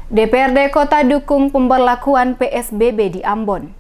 DPRD Kota dukung pemberlakuan PSBB di Ambon.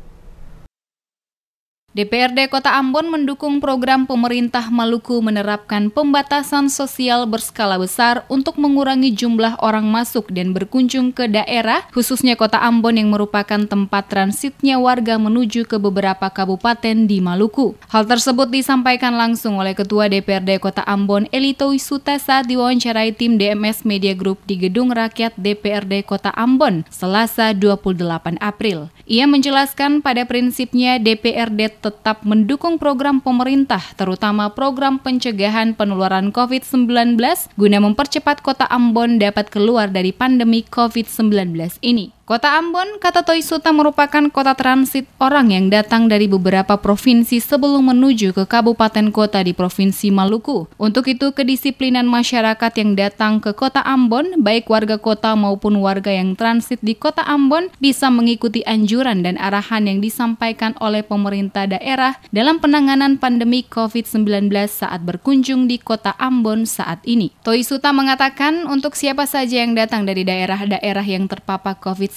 DPRD Kota Ambon mendukung program pemerintah Maluku menerapkan pembatasan sosial berskala besar untuk mengurangi jumlah orang masuk dan berkunjung ke daerah, khususnya Kota Ambon yang merupakan tempat transitnya warga menuju ke beberapa kabupaten di Maluku. Hal tersebut disampaikan langsung oleh Ketua DPRD Kota Ambon, Elito Wisuta, saat diwawancarai tim DMS Media Group di Gedung Rakyat DPRD Kota Ambon, Selasa 28 April. Ia menjelaskan pada prinsipnya DPRD tetap mendukung program pemerintah, terutama program pencegahan penularan COVID-19 guna mempercepat Kota Ambon dapat keluar dari pandemi COVID-19 ini. Kota Ambon, kata Toisuta, merupakan kota transit orang yang datang dari beberapa provinsi sebelum menuju ke kabupaten kota di Provinsi Maluku. Untuk itu, kedisiplinan masyarakat yang datang ke Kota Ambon, baik warga kota maupun warga yang transit di Kota Ambon, bisa mengikuti anjuran dan arahan yang disampaikan oleh pemerintah daerah dalam penanganan pandemi COVID-19 saat berkunjung di Kota Ambon saat ini. Toisuta mengatakan untuk siapa saja yang datang dari daerah-daerah yang terpapar COVID-19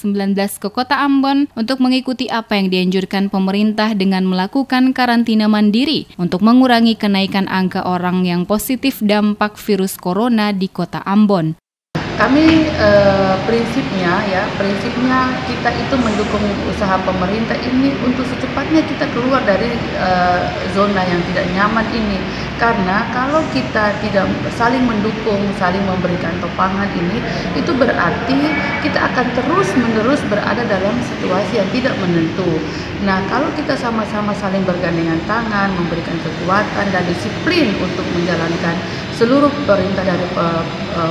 ke Kota Ambon untuk mengikuti apa yang dianjurkan pemerintah dengan melakukan karantina mandiri untuk mengurangi kenaikan angka orang yang positif dampak virus corona di Kota Ambon. Kami prinsipnya kita itu mendukung usaha pemerintah ini untuk secepatnya kita keluar dari zona yang tidak nyaman ini. Karena kalau kita tidak saling mendukung, saling memberikan topangan ini, itu berarti kita akan terus-menerus berada dalam situasi yang tidak menentu. Nah, kalau kita sama-sama saling bergandengan tangan, memberikan kekuatan dan disiplin untuk menjalankan seluruh perintah dari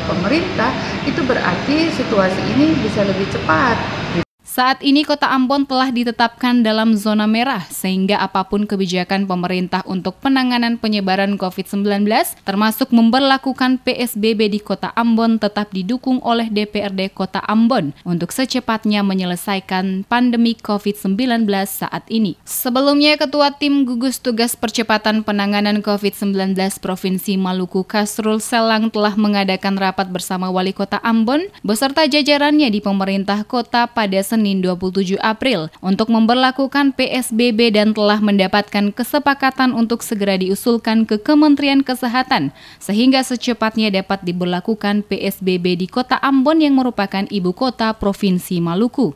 pemerintah, itu berarti situasi ini bisa lebih cepat. Saat ini Kota Ambon telah ditetapkan dalam zona merah, sehingga apapun kebijakan pemerintah untuk penanganan penyebaran COVID-19, termasuk memberlakukan PSBB di Kota Ambon, tetap didukung oleh DPRD Kota Ambon untuk secepatnya menyelesaikan pandemi COVID-19 saat ini. Sebelumnya, Ketua Tim Gugus Tugas Percepatan Penanganan COVID-19 Provinsi Maluku, Kasrul Selang, telah mengadakan rapat bersama Wali Kota Ambon beserta jajarannya di pemerintah kota pada Senin 27 April untuk memberlakukan PSBB dan telah mendapatkan kesepakatan untuk segera diusulkan ke Kementerian Kesehatan sehingga secepatnya dapat diberlakukan PSBB di Kota Ambon yang merupakan ibu kota Provinsi Maluku.